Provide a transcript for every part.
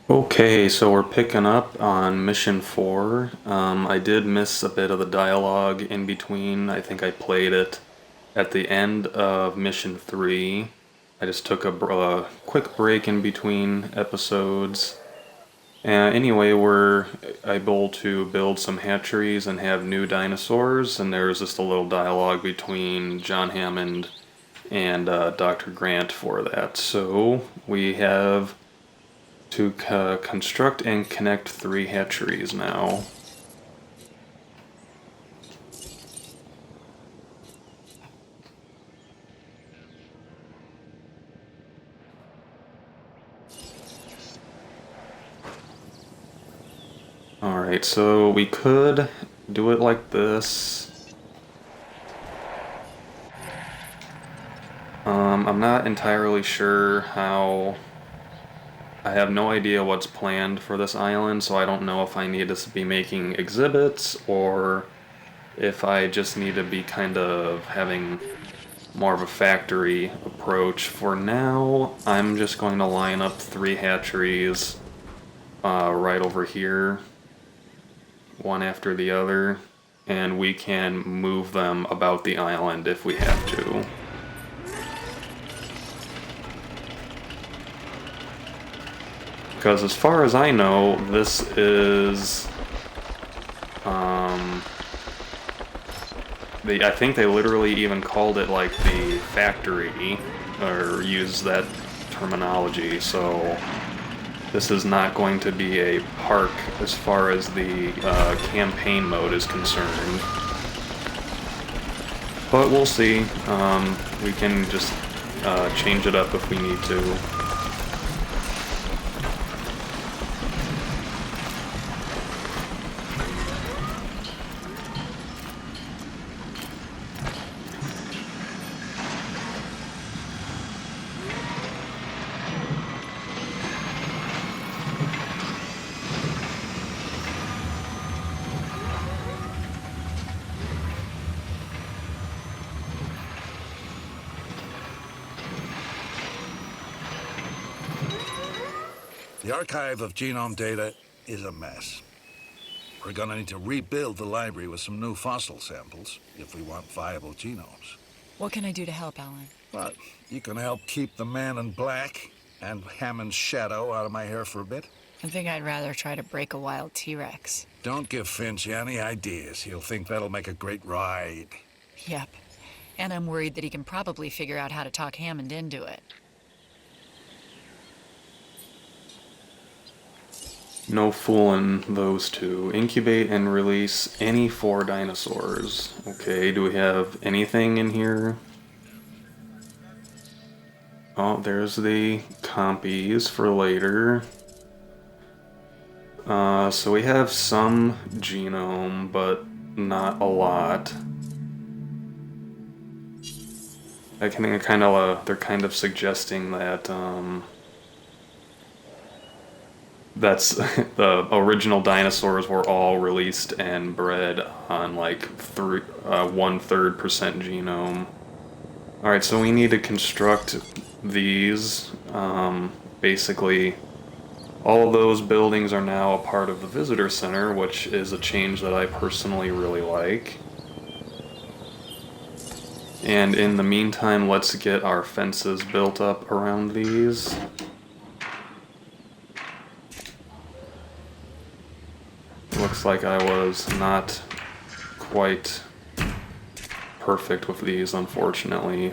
Okay, so we're picking up on mission 4. I did miss a bit of the dialogue in between. I think I played it at the end of mission 3. I just took a quick break in between episodes. Anyway, we're able to build some hatcheries and have new dinosaurs, and there's just a little dialogue between John Hammond and Dr. Grant for that. So we have to construct and connect 3 hatcheries now. Alright, so we could do it like this. I'm not entirely sure how... I have no idea what's planned for this island, so I don't know if I need to be making exhibits or if I just need to be kind of having more of a factory approach. For now, I'm just going to line up 3 hatcheries right over here, one after the other, and we can move them about the island if we have to. Because as far as I know, this is... I think they literally even called it like the factory, or used that terminology, so this is not going to be a park as far as the campaign mode is concerned. But we'll see. We can just change it up if we need to. The archive of genome data is a mess. We're gonna need to rebuild the library with some new fossil samples if we want viable genomes. What can I do to help, Alan? But you can help keep the man in black and Hammond's shadow out of my hair for a bit. I think I'd rather try to break a wild T-Rex. Don't give Finch any ideas. He'll think that'll make a great ride. Yep. And I'm worried that he can probably figure out how to talk Hammond into it. No fooling those two. Incubate and release any 4 dinosaurs. Okay, do we have anything in here? Oh, there's the compies for later. So we have some genome, but not a lot. I think they're kind of suggesting that that's the original dinosaurs were all released and bred on like 1/3% genome. Alright, so we need to construct these. Basically, all of those buildings are now a part of the visitor center, which is a change that I personally really like. And in the meantime, let's get our fences built up around these. Looks like I was not quite perfect with these, unfortunately.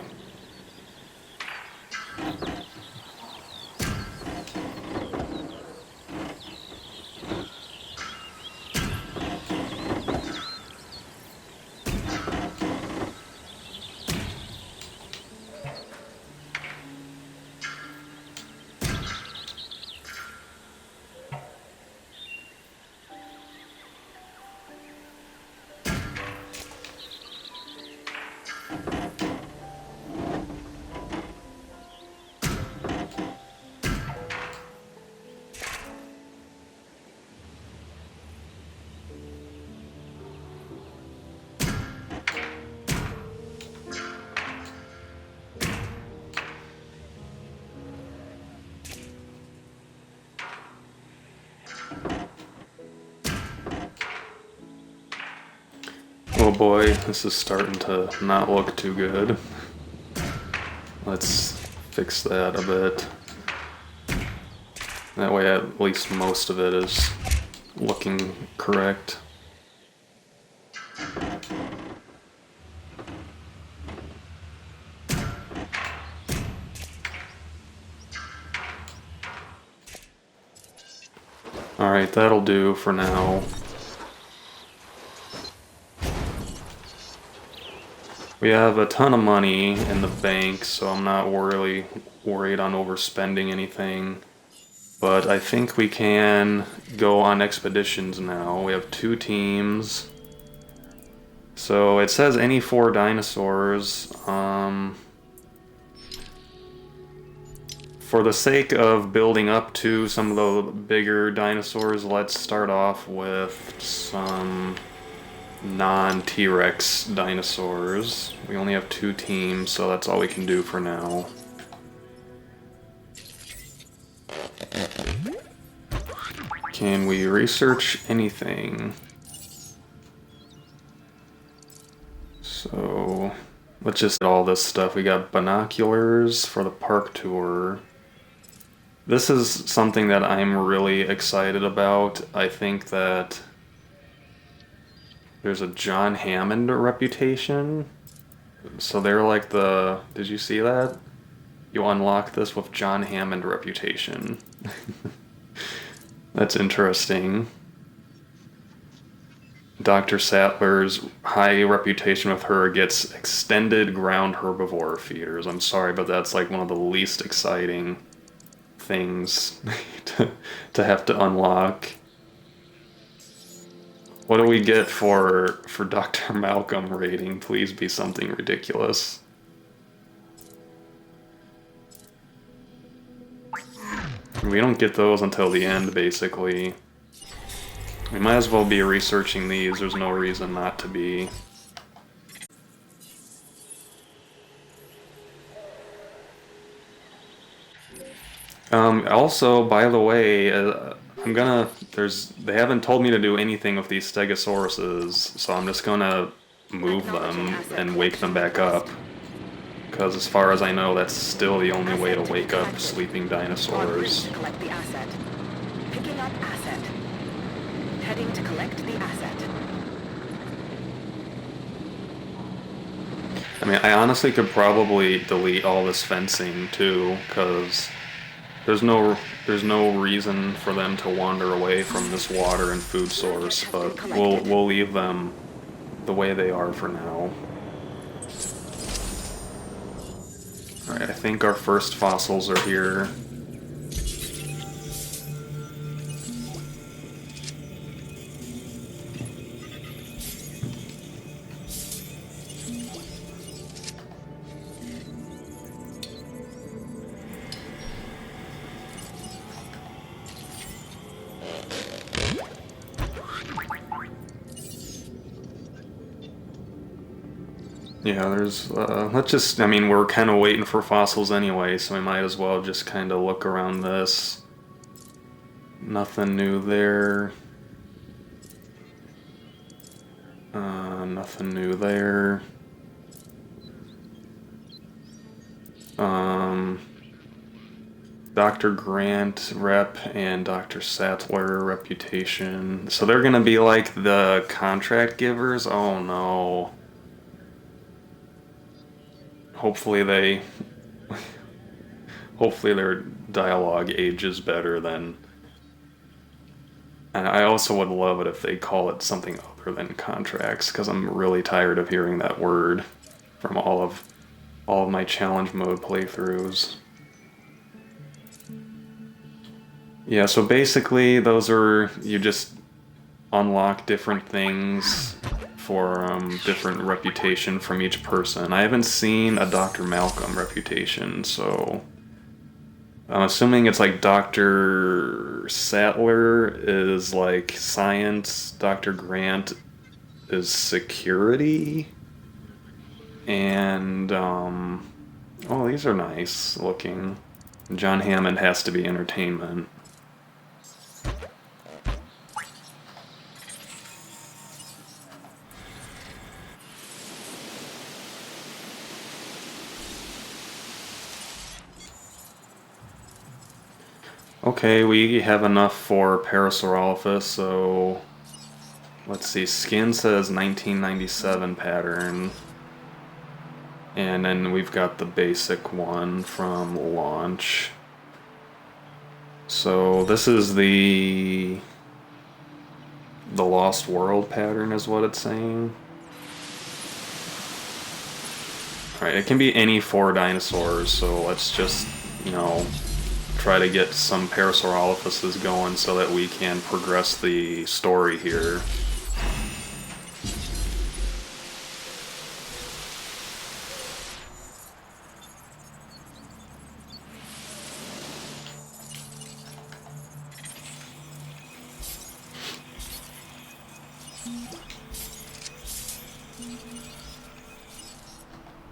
Oh boy, this is starting to not look too good. Let's fix that a bit. That way at least most of it is looking correct. Alright, that'll do for now. We have a ton of money in the bank, so I'm not really worried on overspending anything. But I think we can go on expeditions now. We have 2 teams. So it says any 4 dinosaurs. For the sake of building up to some of the bigger dinosaurs, let's start off with some non-T-Rex dinosaurs. We only have 2 teams, so that's all we can do for now. Can we research anything? So, let's just get all this stuff. We got binoculars for the park tour. This is something that I'm really excited about. I think that there's a John Hammond reputation. So they're like the... Did you see that? You unlock this with John Hammond reputation. That's interesting. Dr. Sattler's high reputation with her gets extended ground herbivore feeders. I'm sorry, but that's like one of the least exciting things to have to unlock. What do we get for Dr. Malcolm rating? Please be something ridiculous. We don't get those until the end, basically. We might as well be researching these, there's no reason not to be. Also, by the way, they haven't told me to do anything with these Stegosauruses, so I'm just gonna move them and wake them back up. Because as far as I know, that's still the only way to wake up sleeping dinosaurs. Collect the asset. Picking up asset. Heading to collect the asset. I mean, I honestly could probably delete all this fencing too, because there's no reason for them to wander away from this water and food source, but we'll leave them the way they are for now. Alright, I think our first fossils are here. Yeah, I mean, we're kind of waiting for fossils anyway, so we might as well just kind of look around this. Nothing new there. Nothing new there. Dr. Grant rep and Dr. Sattler reputation. So they're gonna be like the contract givers? Oh no. Hopefully their dialogue ages better than... And I also would love it if they call it something other than contracts, because I'm really tired of hearing that word from all of my challenge mode playthroughs. Yeah, so basically those are... You just unlock different things for different reputation from each person. I haven't seen a Dr. Malcolm reputation, so I'm assuming it's like Dr. Sattler is like science, Dr. Grant is security, and oh, these are nice looking. John Hammond has to be entertainment. Okay, we have enough for Parasaurolophus, so let's see. Skin says 1997 pattern. And then we've got the basic one from launch. So this is the Lost World pattern is what it's saying. Alright, it can be any 4 dinosaurs, so let's just, you know, try to get some Parasaurolophuses going so that we can progress the story here.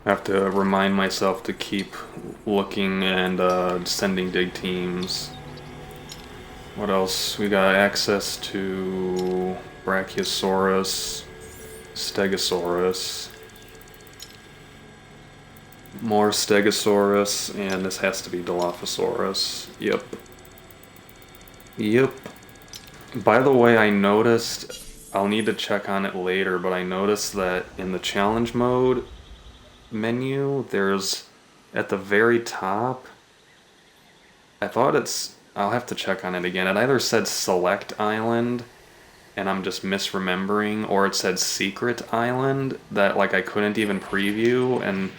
I have to remind myself to keep looking and sending dig teams. What else? We got access to Brachiosaurus, Stegosaurus, more Stegosaurus, and this has to be Dilophosaurus. Yep. Yep. By the way, I noticed, I'll need to check on it later, but I noticed that in the challenge mode menu, there's at the very top, I thought I'll have to check on it again. It either said select island and I'm just misremembering, or it said secret island that like I couldn't even preview, and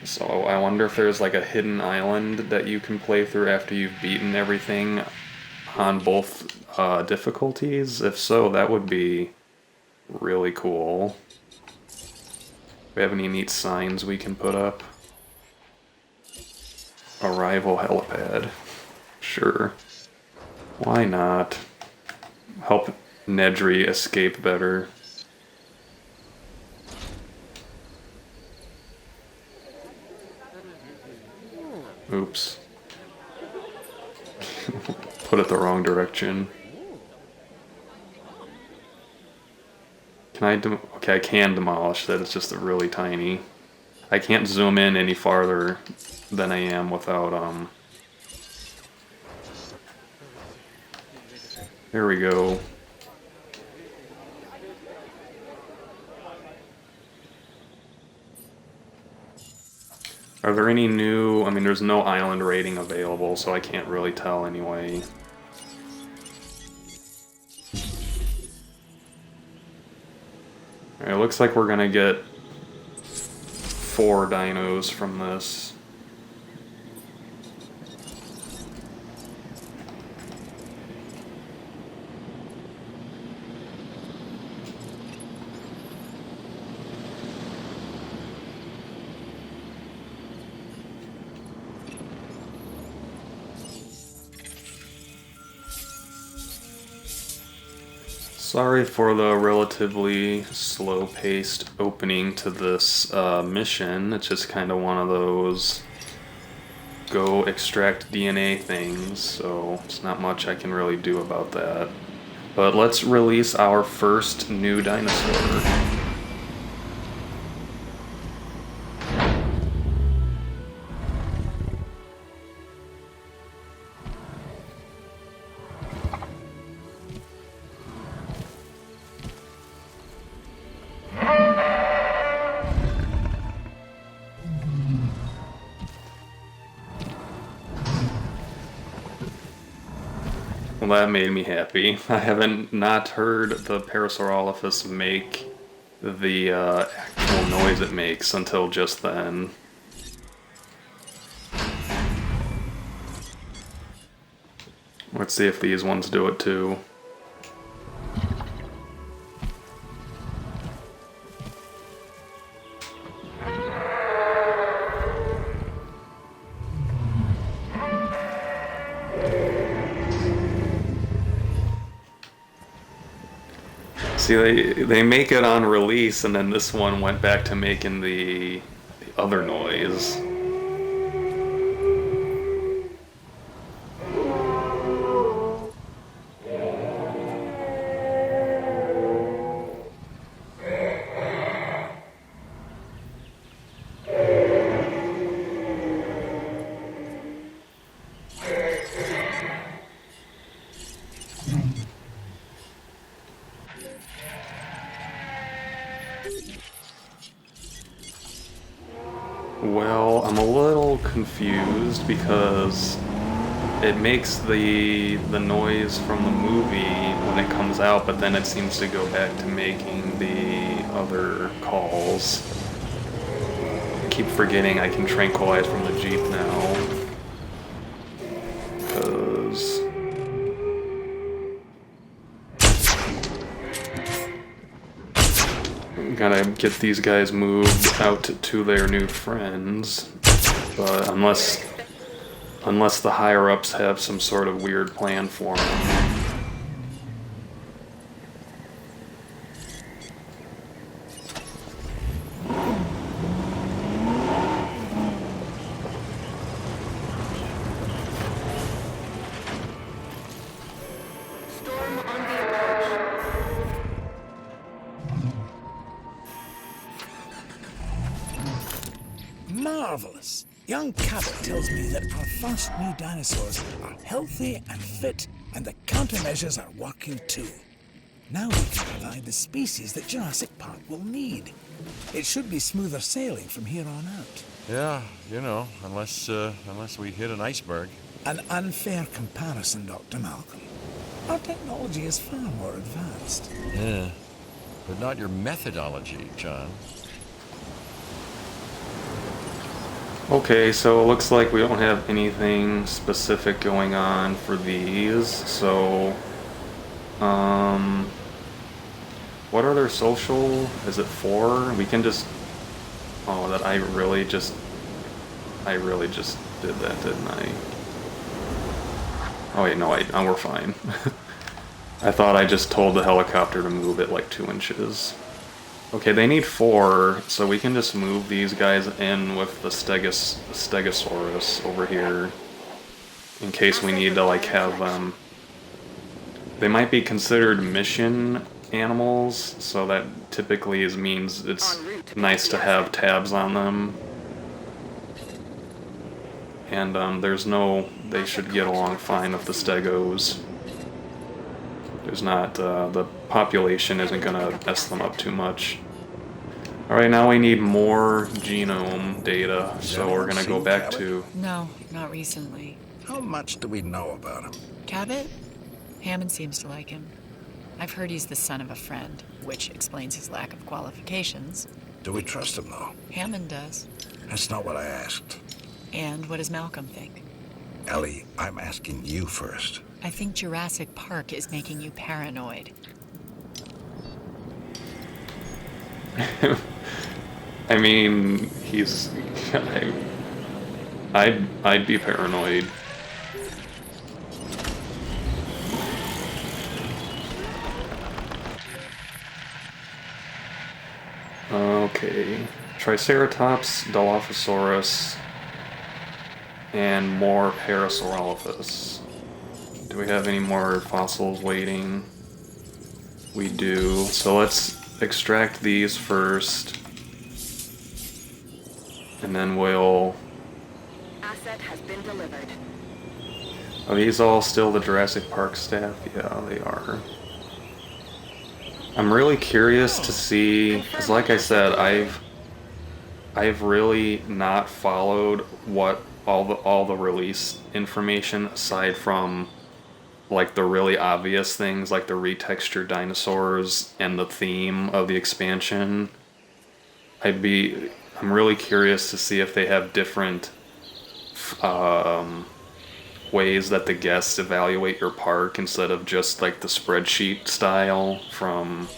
so I wonder if there's like a hidden island that you can play through after you've beaten everything on both difficulties. If so, that would be really cool. We have any neat signs we can put up? Arrival helipad. Sure. Why not? Help Nedry escape better. Oops. Put it the wrong direction. Can I okay, I can demolish that, it's just really tiny. I can't zoom in any farther than I am without, there we go. Are there any new, I mean there's no island rating available, so I can't really tell anyway. It looks like we're gonna get 4 dinos from this. Sorry for the relatively slow-paced opening to this mission. It's just kind of one of those go extract DNA things, so it's not much I can really do about that. But let's release our first new dinosaur. Well, that made me happy. I haven't not heard the Parasaurolophus make the actual noise it makes until just then. Let's see if these ones do it too. See, they make it on release, and then this one went back to making the other noise. I'm a little confused because it makes the noise from the movie when it comes out, but then it seems to go back to making the other calls. I keep forgetting I can tranquilize from the Jeep now. Because... gotta get these guys moved out to their new friends. But unless the higher-ups have some sort of weird plan for them. Storm on the approach. Marvelous. Young Cabot tells me that our first new dinosaurs are healthy and fit, and the countermeasures are working too. Now we can provide the species that Jurassic Park will need. It should be smoother sailing from here on out. Yeah, you know, unless we hit an iceberg. An unfair comparison, Dr. Malcolm. Our technology is far more advanced. Yeah, but not your methodology, John. Okay, so it looks like we don't have anything specific going on for these, so... what are their social? Is it 4? We can just... Oh, that I really just did that, didn't I? Oh wait, no, we're fine. I thought I just told the helicopter to move it like 2 inches. Okay, they need 4, so we can just move these guys in with the Stegosaurus over here. In case we need to, like, have them... They might be considered mission animals, so that typically means it's nice to have tabs on them. And there's no... They should get along fine with the Stegos. There's not... the population isn't gonna mess them up too much. Alright, now we need more genome data, so we're gonna go back to... No, not recently. How much do we know about him? Cabot? Hammond seems to like him. I've heard he's the son of a friend, which explains his lack of qualifications. Do we trust him, though? Hammond does. That's not what I asked. And what does Malcolm think? Ellie, I'm asking you first. I think Jurassic Park is making you paranoid. I mean, he's... I'd be paranoid. Okay. Triceratops, Dilophosaurus, and more Parasaurolophus. Do we have any more fossils waiting? We do. So let's extract these first. And then we'll... Asset has been delivered. Are these all still the Jurassic Park staff? Yeah, they are. I'm really curious to see, because like I said, I've really not followed what all the release information aside from like the really obvious things like the retextured dinosaurs and the theme of the expansion. I'm really curious to see if they have different ways that the guests evaluate your park instead of just like the spreadsheet style from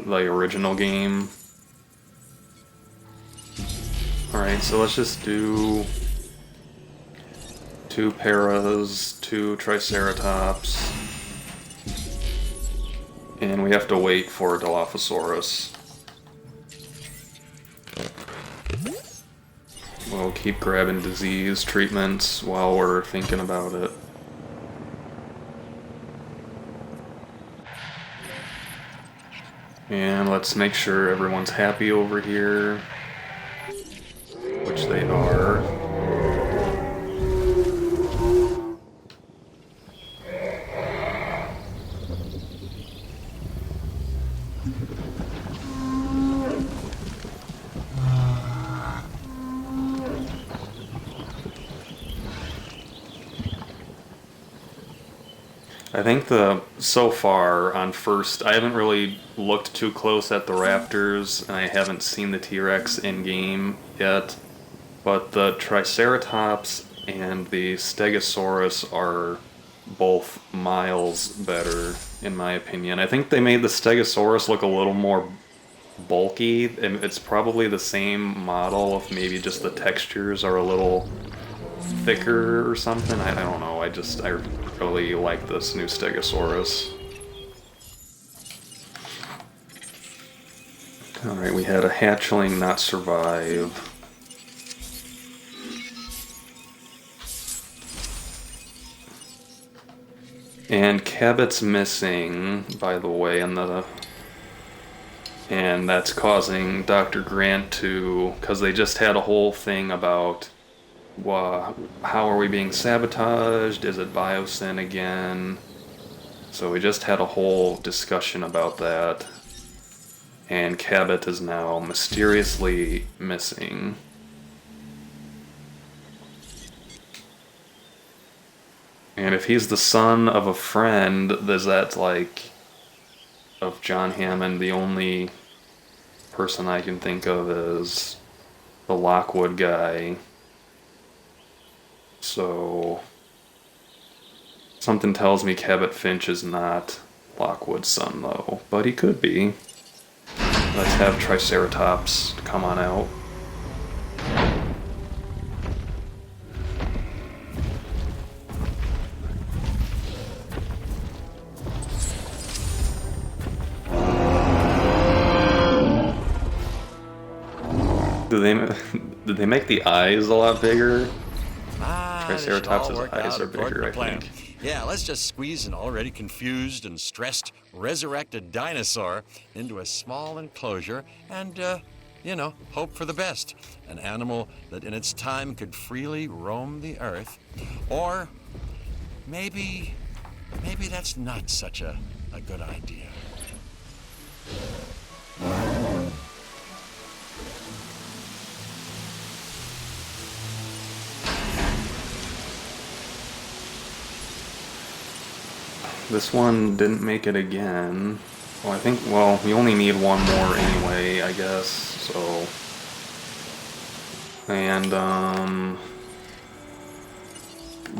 the original game. Alright, so let's just do 2 paras, 2 triceratops, and we have to wait for Dilophosaurus. We'll keep grabbing disease treatments while we're thinking about it. And let's make sure everyone's happy over here, which they are. I think so far on first, I haven't really looked too close at the raptors, and I haven't seen the T-Rex in game yet. But the Triceratops and the Stegosaurus are both miles better, in my opinion. I think they made the Stegosaurus look a little more bulky, and it's probably the same model, if maybe just the textures are a little thicker or something. I don't know. I really like this new Stegosaurus. Alright, we had a hatchling not survive. And Cabot's missing, by the way, and that's causing Dr. Grant to, because they just had a whole thing about how are we being sabotaged? Is it biosyn again? So we just had a whole discussion about that. And Cabot is now mysteriously missing. And if he's the son of a friend, is that like, of John Hammond, the only person I can think of is the Lockwood guy. So something tells me Cabot Finch is not Lockwood's son though, but he could be. Let's have Triceratops come on out. Did they make the eyes a lot bigger? Triceratops' eyes are bigger, I think. Yeah, let's just squeeze an already confused and stressed resurrected dinosaur into a small enclosure and, hope for the best. An animal that in its time could freely roam the earth. Or maybe that's not such a good idea. This one didn't make it again. Well, we only need one more anyway, I guess, so. And,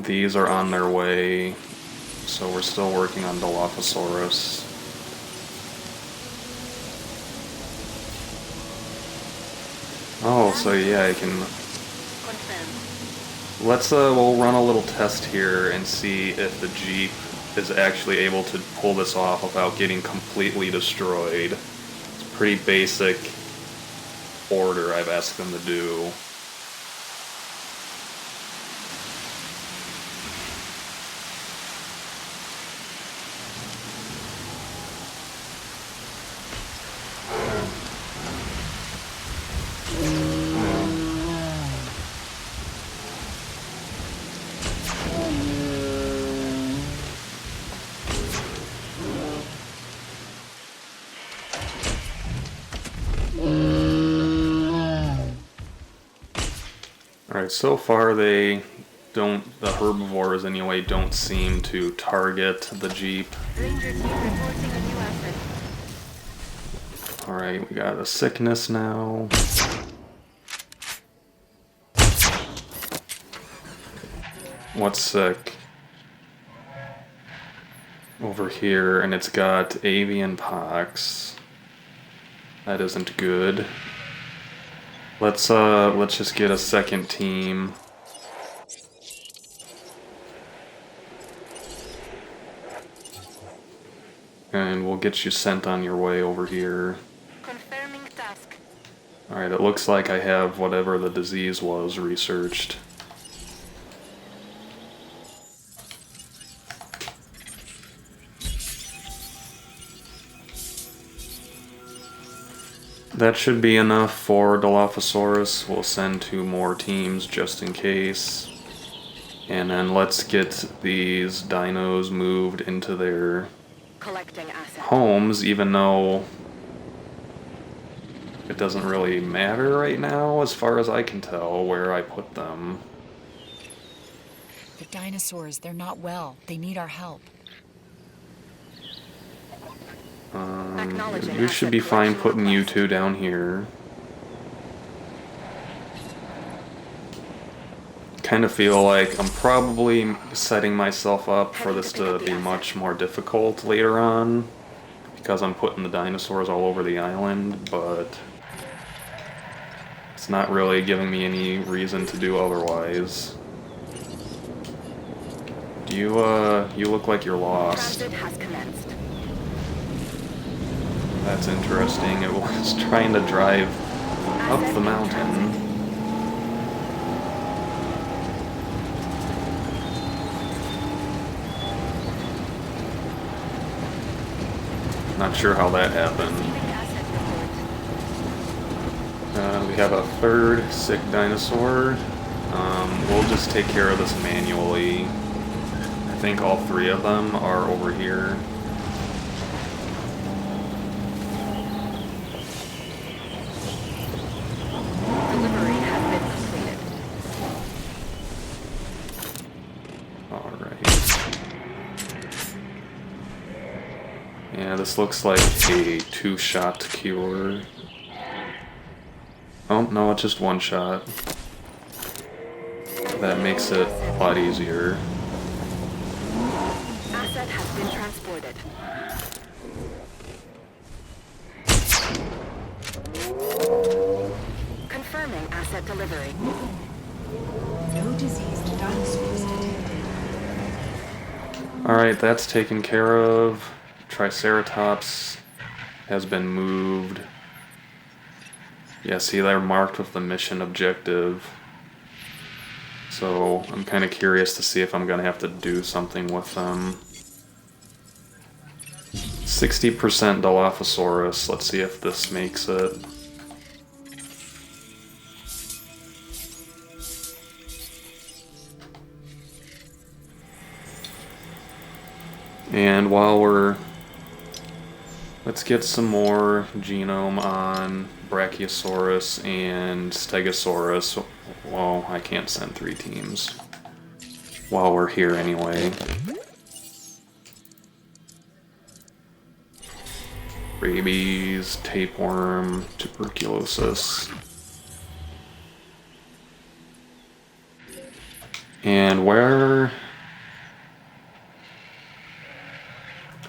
these are on their way, so we're still working on Dilophosaurus. Oh, so yeah, I can. We'll run a little test here and see if the Jeep is actually able to pull this off without getting completely destroyed. It's a pretty basic order I've asked them to do. Alright, so far the herbivores anyway don't seem to target the Jeep. Ranger team reporting a new asset. Alright, we got a sickness now. What's sick? Over here, and it's got avian pox. That isn't good. Let's just get a second team. And we'll get you sent on your way over here. Confirming task. Alright, it looks like I have whatever the disease was researched. That should be enough for Dilophosaurus. We'll send 2 more teams just in case. And then let's get these dinos moved into their Collecting asset. homes, even though it doesn't really matter right now, as far as I can tell, where I put them. The dinosaurs, they're not well. They need our help. Acknowledging You should be asset fine collection putting you request. two down here. Kind of feel like I'm probably setting myself up for this to be much more difficult later on because I'm putting the dinosaurs all over the island, but it's not really giving me any reason to do otherwise. You look like you're lost. Transit has commenced. That's interesting. It was trying to drive up Asset the in mountain. transit. Not sure how that happened. Receiving asset report. We have a third sick dinosaur. We'll just take care of this manually. I think all three of them are over here. Delivery has been completed. Alright. Yeah, this looks like a two-shot cure. Oh, no, it's just one shot. That makes it a lot easier. Asset has been transported. Confirming asset delivery. No disease in dinosaurs detected. Alright, that's taken care of. Triceratops has been moved. Yeah, see, they're marked with the mission objective. So I'm kind of curious to see if I'm going to have to do something with them. 60% Dilophosaurus. Let's see if this makes it. And while we're... let's get some more genome on Brachiosaurus and Stegosaurus. Well, I can't send 3 teams. While we're here anyway. Rabies, tapeworm, tuberculosis. And where...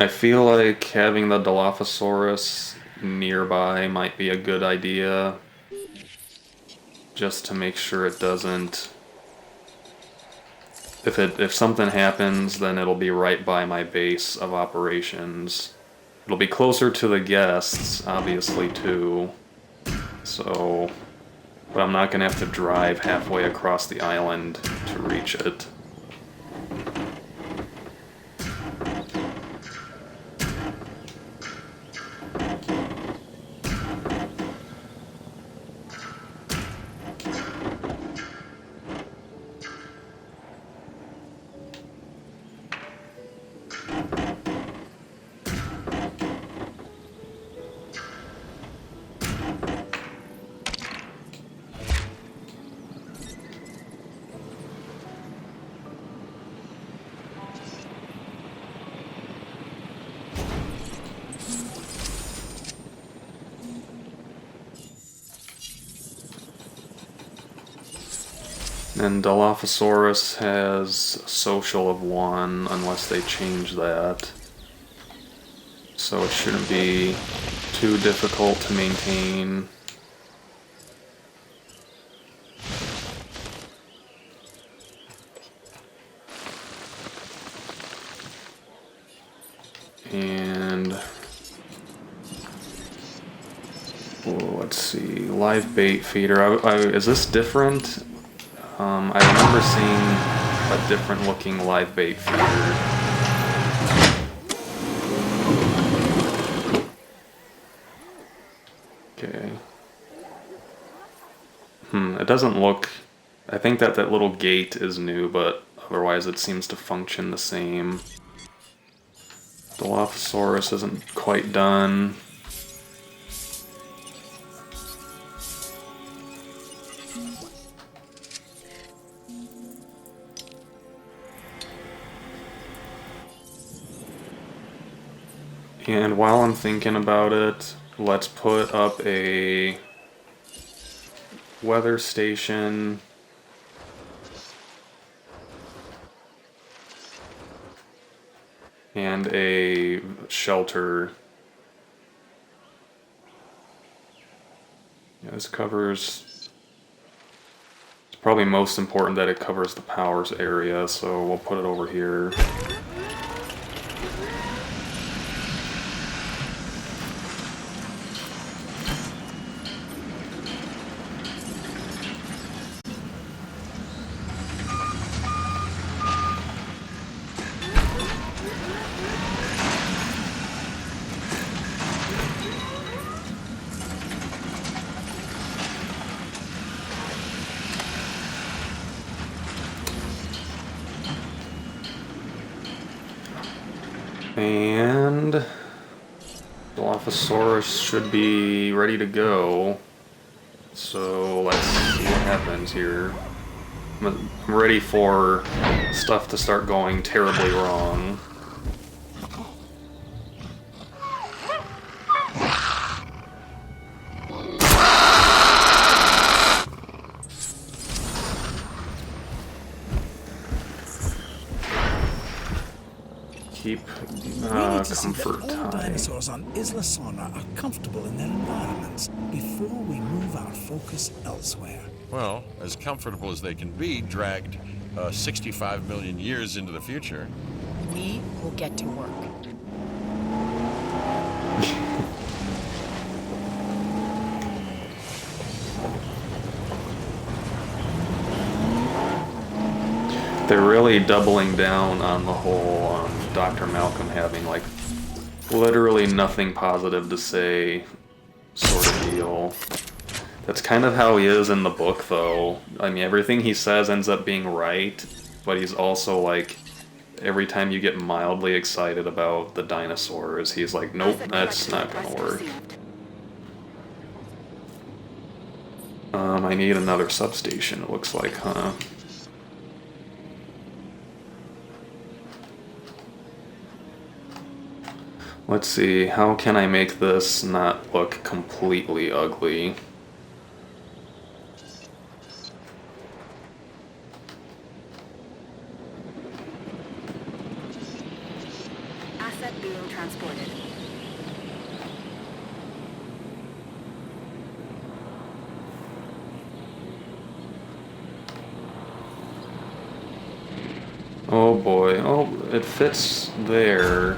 I feel like having the Dilophosaurus nearby might be a good idea. Just to make sure it doesn't... If something happens, then it'll be right by my base of operations. It'll be closer to the guests, obviously, too. So... but I'm not gonna have to drive halfway across the island to reach it. And Dilophosaurus has social of 1, unless they change that. So it shouldn't be too difficult to maintain. And... let's see, live bait feeder. Is this different? I remember seeing a different looking live bait feeder. Okay. It doesn't look... I think that little gate is new, but otherwise it seems to function the same. Dilophosaurus isn't quite done. And while I'm thinking about it, let's put up a weather station. And a shelter. Yeah, this covers... It's probably most important that it covers the powers area, so we'll put it over here. And Dilophosaurus should be ready to go. So let's see what happens here. I'm ready for stuff to start going terribly wrong. Keep We need to see that comfort all high. dinosaurs on Isla Sorna are comfortable in their environments before we move our focus elsewhere. Well, as comfortable as they can be, dragged 65 million years into the future. We will get to work. They're really doubling down on the whole Dr. Malcolm having like literally nothing positive to say sort of deal. That's kind of how he is in the book though. I mean, everything he says ends up being right, but he's also like, every time you get mildly excited about the dinosaurs, he's like, nope, that's not gonna work. I need another substation, it looks like, huh? Let's see, how can I make this not look completely ugly? Asset being transported. Oh boy, oh, it fits there.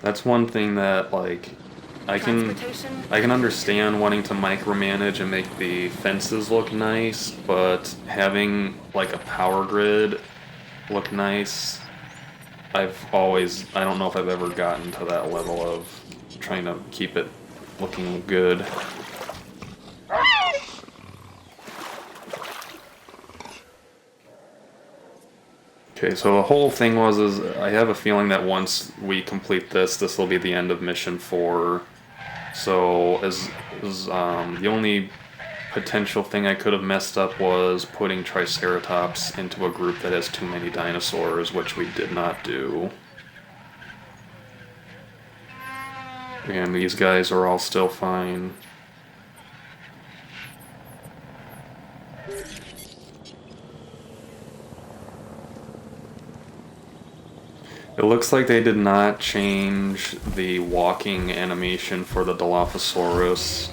That's one thing that, like, I can understand wanting to micromanage and make the fences look nice, but having, like, a power grid look nice, I don't know if I've ever gotten to that level of trying to keep it looking good. Okay, so the whole thing is I have a feeling that once we complete this will be the end of mission 4. So the only potential thing I could have messed up was putting Triceratops into a group that has too many dinosaurs, which we did not do. And these guys are all still fine. It looks like they did not change the walking animation for the Dilophosaurus,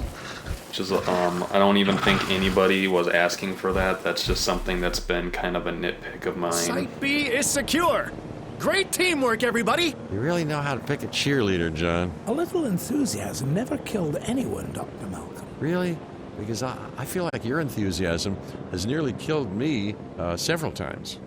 which is, I don't even think anybody was asking for that. That's just something that's been kind of a nitpick of mine. Site B is secure. Great teamwork, everybody. You really know how to pick a cheerleader, John. A little enthusiasm never killed anyone, Dr. Malcolm. Really? Because I feel like your enthusiasm has nearly killed me several times.